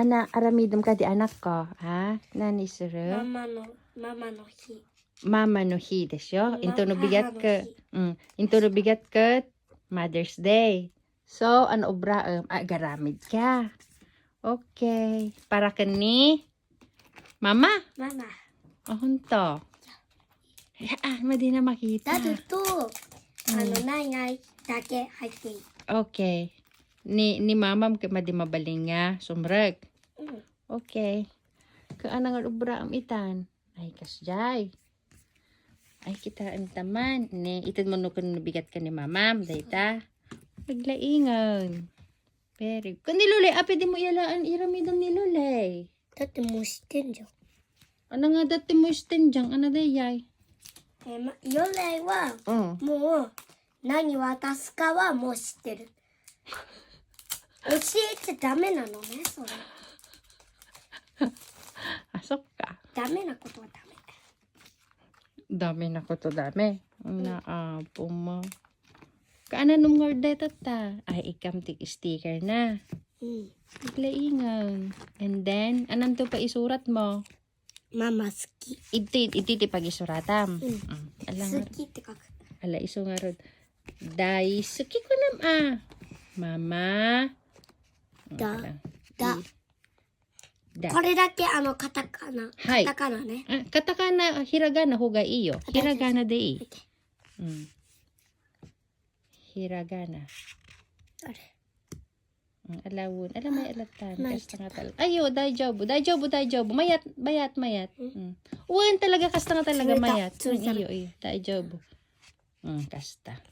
aramidum ka di anak ko. Ha? Nani suru? ママの日。 Mama no hi desyo. Into no Haha bigat no ka. hi. Into no bigat ka. Mother's Day. So, ano obra? Garamid ka. Okay. Para ka ni Mama. ママ。 Oh, hunto. Madi na makita. ダドと、ないないだけ入っている。 Okay. Ni Mamam ka madi mabaling nga. Sumrag. うん。 Okay. Kaana nga ubra am itan. Ay, kasjay. Ay, kita ang taman. Ne, itad mo no bigat ka ni Mamam. Dayta. Naglaingan. Pero, kung nilulay, pwede mo ialaan, iramidang nilulay. だってもう知ってんじゃん。 Ano nga dati mo stand dyan? Ano dayay? ヨレイは、もう、何渡すかはもう知ってる。教えちゃダメなのね、それ。そっか。ダメなことはダメ。 Dami na ko to dami. Naapo mo. Kaana nung ngorday tata? Ay, ikam tik sticker na. うん。 Naglaingan. And then, anong to pa isurat mo? ママ好き。 Iti pag isuratam. 好 Alam, きって書く。 ala iso nga ron. Daisuki ko nam Mama. Da. Da. Da. これだけカタカナ。はいカタカナね。 Katakana, hiragana huga iyo. Hiragana de i. Hiragana. あれ。 Alawon. Alam may alatan. Kasta nga talaga. Ayo, daijobu. Mayat. Uwan talaga, kasta nga talaga mayat. Iyo. Daijobu. Kasta.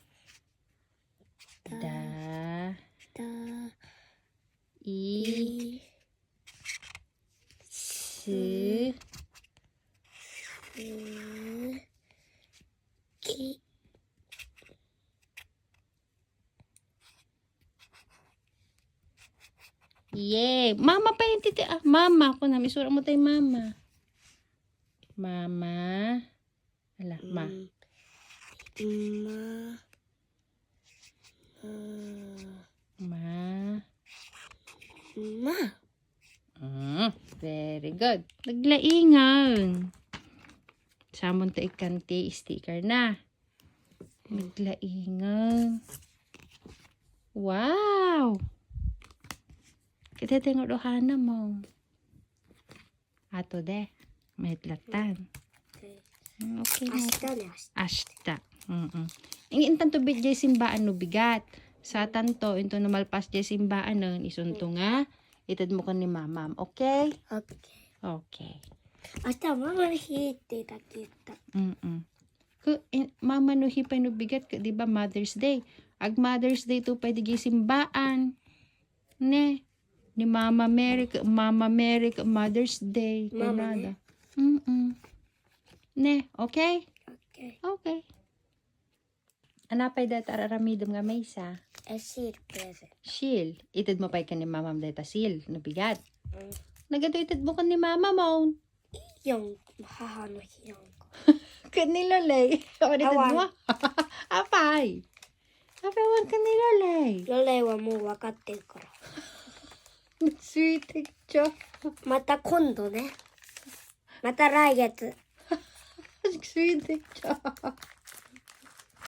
Da. I. Su. Ki. Yay! Mama pa yung titi. Mama. Ako na. Misura mo tayo mama. Mama. Ala, ma. Ma. Very good. Naglaingan. Samon ta ikanti sticker na. Naglaingan. Wow! Kita tengok dohana mo. Ato de. May tlatan. Okay. 明日ね、 Ashta. Ingin tanto bit jay simbaan no bigat. Sa tanto, into na malpas jay simbaan nun, isunto nga. Itad mo ka ni Mamam. Okay? 明日。Okay. 明日はママの日ってだけ言った。 Mama no hipay no bigat ka, di ba Mother's Day? Ag Mother's Day to pwede jay simbaan. Ne? Ni Mama Mary, Mother's Day. Mama ne? Ne, okay? Okay. Okay. Anapay data araramidom nga may isa. Shil present. Shil. Itid mo pa'y ka ni Mamam data sil. Nabigat. Nagato itid mo ka ni Mama mo. 4、母の日4個。 Kanilolay. Ako itid mo. Apay. Apay kanilolay. ロレイはもう分かってるから。 Sweet picture. また今度ね。また来月。 Sweet picture.